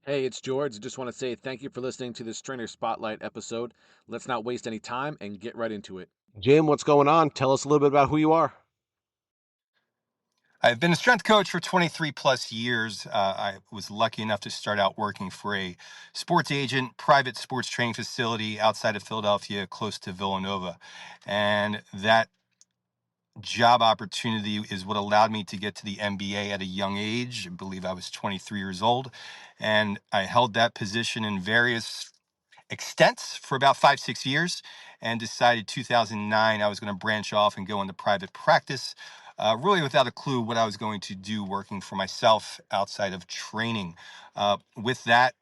Hey, it's George. I just want to say thank you for listening to this Trainer Spotlight episode. Let's not waste any time and get right into it. Jim, what's going on? Tell us a little bit about who you are. I've been a strength coach for 23 plus years. I was lucky enough to start out working for a sports agent, private sports training facility outside of Philadelphia, close to Villanova. And that job opportunity is what allowed me to get to the NBA at a young age. I believe I was 23 years old. And I held that position in various extents for about 5, 6 years and decided 2009 I was going to branch off and go into private practice, really without a clue what I was going to do working for myself outside of training. With that,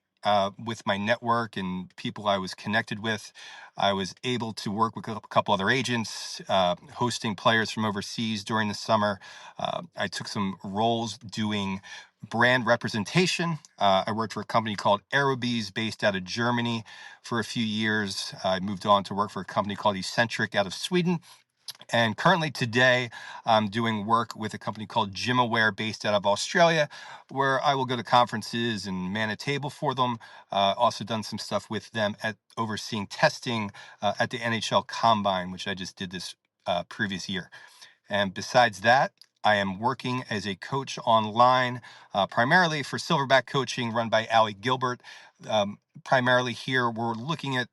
with my network and people I was connected with, I was able to work with a couple other agents, hosting players from overseas during the summer. I took some roles doing brand representation. I worked for a company called Aerobis based out of Germany for a few years. I moved on to work for a company called Eccentric out of Sweden. And currently today, I'm doing work with a company called GymAware based out of Australia, where I will go to conferences and man a table for them. Also done some stuff with them at overseeing testing at the NHL Combine, which I just did this previous year. And besides that, I am working as a coach online, primarily for Silverback Coaching, run by Ali Gilbert. Primarily here, we're looking at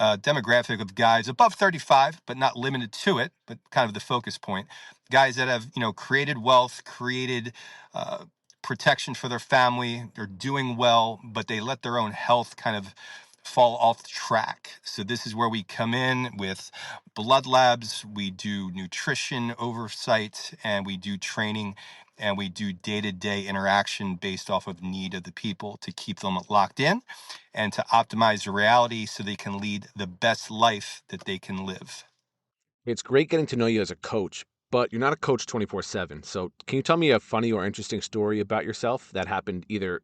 demographic of guys above 35, but not limited to it, but kind of the focus point. Guys that have, created wealth, created uh, protection for their family. They're doing well, but they let their own health kind of fall off the track. So this is where we come in with blood labs. We do nutrition oversight, and we do training, and we do day-to-day interaction based off of need of the people to keep them locked in and to optimize the reality so they can lead the best life that they can live. It's great getting to know you as a coach, but you're not a coach 24/7. So, can you tell me a funny or interesting story about yourself that happened either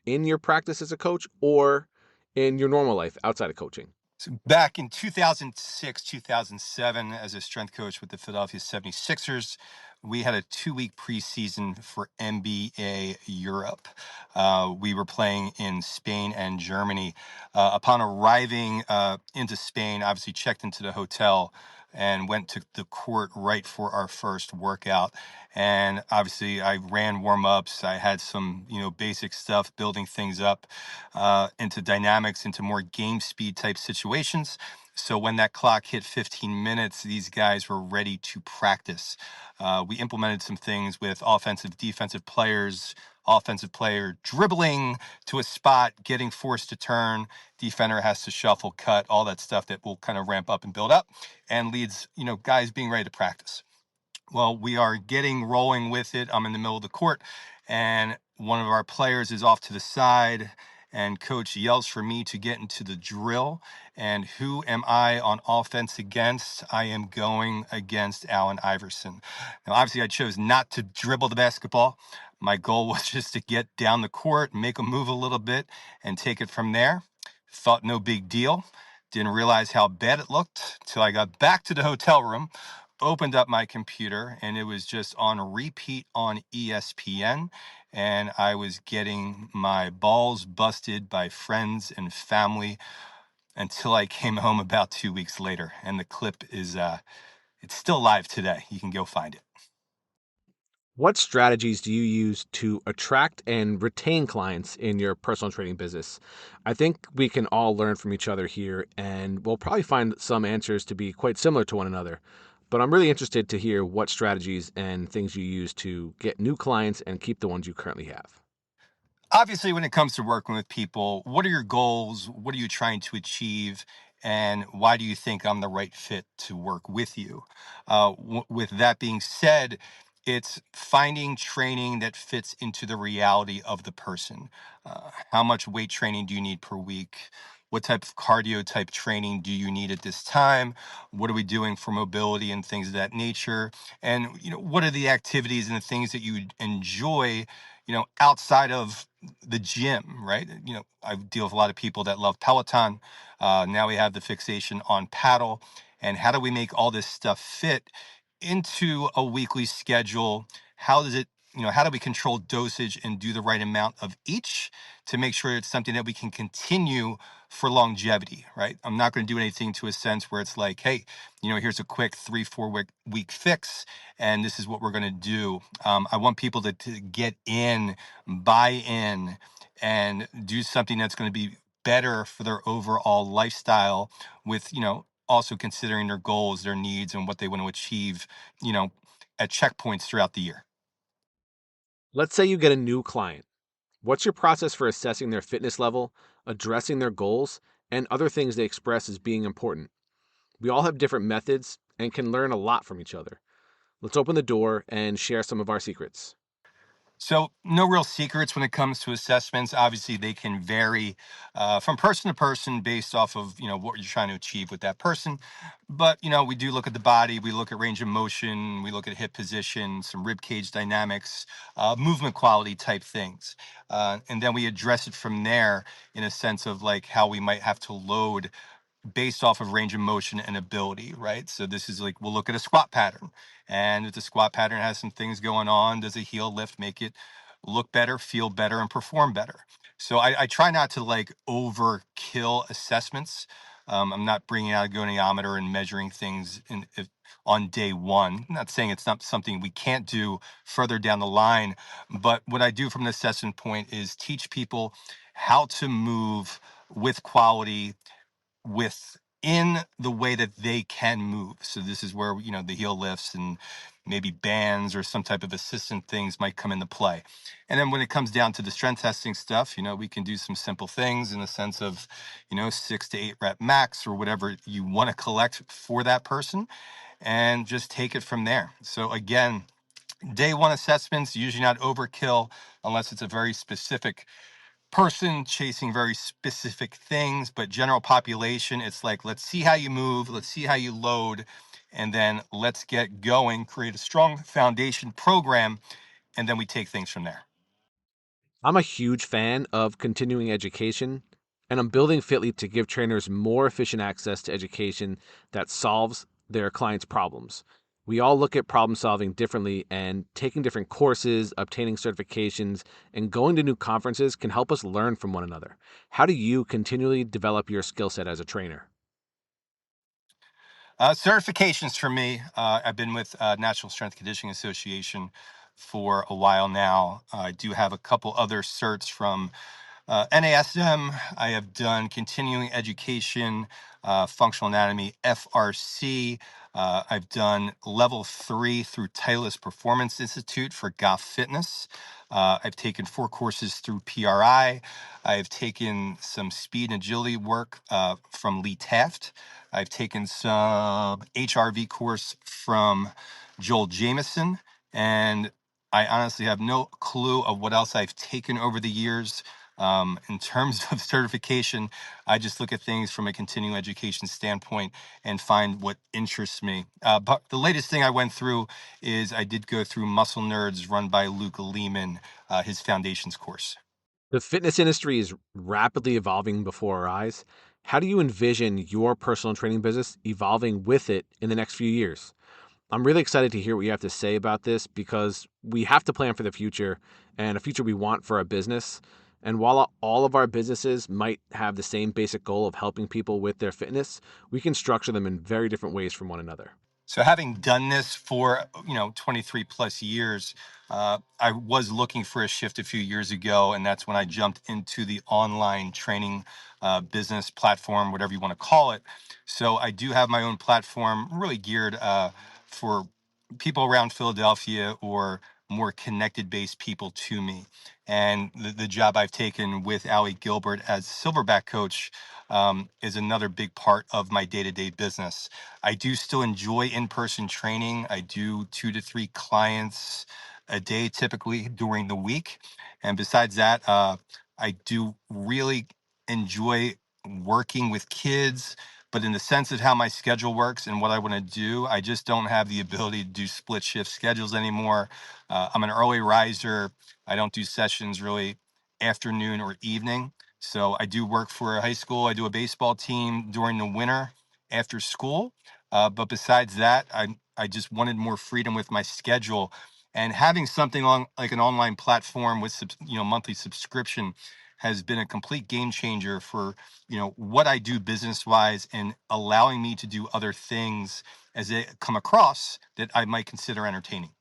in your practice as a coach or in your normal life outside of coaching? So back in 2006, 2007, as a strength coach with the Philadelphia 76ers, we had a 2 week preseason for NBA Europe. We were playing in Spain and Germany. Upon arriving into Spain, obviously checked into the hotel and went to the court right for our first workout. And obviously, I ran warm ups. I had some, basic stuff, building things up into dynamics, into more game speed type situations. So when that clock hit 15 minutes, these guys were ready to practice. We implemented some things with offensive, defensive players, offensive player dribbling to a spot, getting forced to turn, defender has to shuffle, cut, all that stuff that will kind of ramp up and build up and leads, guys being ready to practice. Well, we are getting rolling with it. I'm in the middle of the court, and one of our players is off to the side, and coach yells for me to get into the drill. And who am I on offense against? I am going against Allen Iverson. Now, obviously, I chose not to dribble the basketball. My goal was just to get down the court, make a move a little bit, and take it from there. Thought no big deal. Didn't realize how bad it looked till I got back to the hotel room, opened up my computer, and it was just on repeat on ESPN. And I was getting my balls busted by friends and family until I came home about 2 weeks later. And the clip is, it's still live today. You can go find it. What strategies do you use to attract and retain clients in your personal training business? I think we can all learn from each other here, and we'll probably find some answers to be quite similar to one another. But I'm really interested to hear what strategies and things you use to get new clients and keep the ones you currently have. Obviously, when it comes to working with people, what are your goals? What are you trying to achieve? And why do you think I'm the right fit to work with you? With that being said, it's finding training that fits into the reality of the person. How much weight training do you need per week? What type of cardio type training do you need at this time? What are we doing for mobility and things of that nature? And what are the activities and the things that you enjoy, outside of the gym, right? I deal with a lot of people that love Peloton. Now we have the fixation on paddle. And how do we make all this stuff fit into a weekly schedule? How does it how do we control dosage and do the right amount of each to make sure it's something that we can continue for longevity, right? I'm not going to do anything to a sense where it's like, hey, here's a quick 3 4 week fix, and this is what we're going to do. I want people to get in, buy in, and do something that's going to be better for their overall lifestyle with, also considering their goals, their needs, and what they want to achieve, you know, at checkpoints throughout the year. Let's say you get a new client. What's your process for assessing their fitness level, addressing their goals, and other things they express as being important? We all have different methods and can learn a lot from each other. Let's open the door and share some of our secrets. So, no real secrets when it comes to assessments. Obviously, they can vary from person to person based off of what you're trying to achieve with that person. But we do look at the body, we look at range of motion, we look at hip position, some rib cage dynamics, movement quality type things, and then we address it from there in a sense of like how we might have to load based off of range of motion and ability, right? So this is like we'll look at a squat pattern, and if the squat pattern has some things going on, does a heel lift make it look better, feel better, and perform better? So I try not to like overkill assessments. I'm not bringing out a goniometer and measuring things on day one. I'm not saying it's not something we can't do further down the line, but what I do from an assessment point is teach people how to move with quality within the way that they can move. So this is where the heel lifts and maybe bands or some type of assistant things might come into play. And then when it comes down to the strength testing stuff, we can do some simple things in the sense of 6 to 8 rep max or whatever you want to collect for that person, and just take it from there. So again, day one assessments usually not overkill unless it's a very specific person chasing very specific things. But general population, it's like, let's see how you move, let's see how you load, and then let's get going, create a strong foundation program, and then we take things from there. I'm a huge fan of continuing education, and I'm building Fitlete to give trainers more efficient access to education that solves their clients' problems. We all look at problem solving differently, and taking different courses, obtaining certifications, and going to new conferences can help us learn from one another. How do you continually develop your skill set as a trainer? Certifications for me, I've been with National Strength Conditioning Association for a while now. I do have a couple other certs from NASM. I have done continuing education, functional anatomy, FRC. I've done level 3 through Titleist Performance Institute for Golf Fitness. I've taken 4 courses through PRI. I've taken some speed and agility work from Lee Taft. I've taken some HRV course from Joel Jameson, and I honestly have no clue of what else I've taken over the years. In terms of certification, I just look at things from a continuing education standpoint and find what interests me. But the latest thing I went through is I did go through Muscle Nerds run by Luke Lehman, his foundations course. The fitness industry is rapidly evolving before our eyes. How do you envision your personal training business evolving with it in the next few years? I'm really excited to hear what you have to say about this because we have to plan for the future and a future we want for our business. And while all of our businesses might have the same basic goal of helping people with their fitness, we can structure them in very different ways from one another. So having done this for 23 plus years, I was looking for a shift a few years ago, and that's when I jumped into the online training business platform, whatever you want to call it. So I do have my own platform, really geared for people around Philadelphia or more connected based people to me. And the job I've taken with Ali Gilbert as Silverback coach is another big part of my day to day business. I do still enjoy in person training. I do 2 to 3 clients a day typically during the week. And besides that, I do really enjoy working with kids. But in the sense of how my schedule works and what I want to do, I just don't have the ability to do split shift schedules anymore. I'm an early riser. I don't do sessions really afternoon or evening. So I do work for a high school. I do a baseball team during the winter after school. But besides that, I just wanted more freedom with my schedule. And having something on like an online platform with monthly subscription has been a complete game changer for what I do business wise, and allowing me to do other things as they come across that I might consider entertaining.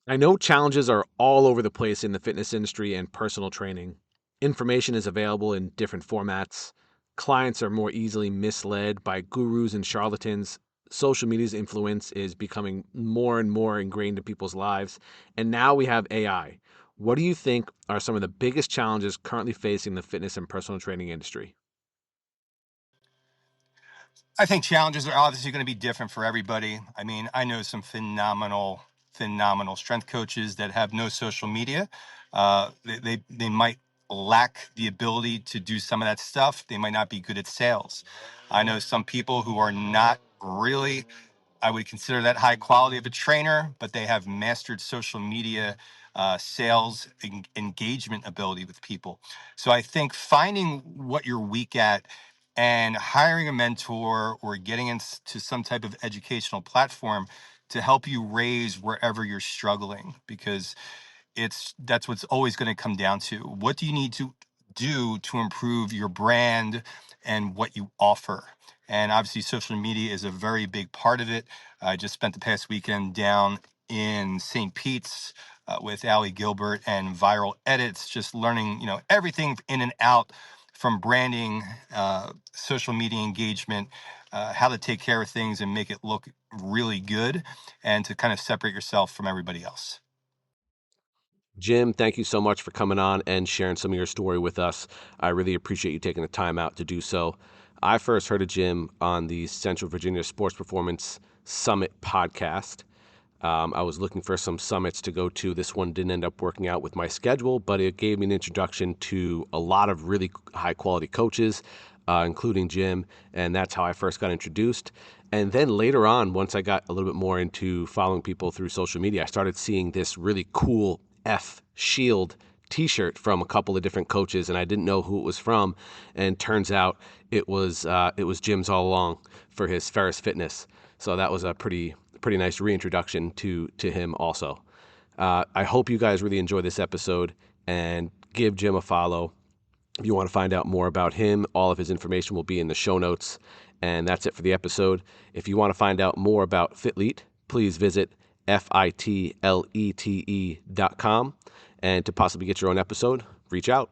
I know challenges are all over the place in the fitness industry and personal training. Information is available in different formats. Clients are more easily misled by gurus and charlatans. Social media's influence is becoming more and more ingrained in people's lives. And now we have AI. What do you think are some of the biggest challenges currently facing the fitness and personal training industry? I think challenges are obviously going to be different for everybody. I mean, I know some phenomenal strength coaches that have no social media. They might lack the ability to do some of that stuff. They might not be good at sales. I know some people who are not really, I would consider that high quality of a trainer, but they have mastered social media, sales, engagement ability with people. So I think finding what you're weak at and hiring a mentor or getting into some type of educational platform to help you raise wherever you're struggling, because that's what's always going to come down to. What do you need to do to improve your brand and what you offer? And obviously social media is a very big part of it. I just spent the past weekend down in St. Pete's with Ali Gilbert and viral edits, just learning everything in and out from branding, social media engagement, how to take care of things and make it look really good, and to kind of separate yourself from everybody else. Jim, thank you so much for coming on and sharing some of your story with us. I really appreciate you taking the time out to do so. I first heard of Jim on the Central Virginia Sports Performance Summit podcast. I was looking for some summits to go to. This one didn't end up working out with my schedule, but it gave me an introduction to a lot of really high quality coaches, including Jim, and that's how I first got introduced. And then later on, once I got a little bit more into following people through social media, I started seeing this really cool F Shield T-shirt from a couple of different coaches, and I didn't know who it was from. And turns out it was Jim's all along for his Ferris Fitness. So that was a pretty nice reintroduction to him also. I hope you guys really enjoy this episode and give Jim a follow. If you want to find out more about him, all of his information will be in the show notes. And that's it for the episode. If you want to find out more about Fitlete, please visit fitlete.com. And to possibly get your own episode, reach out.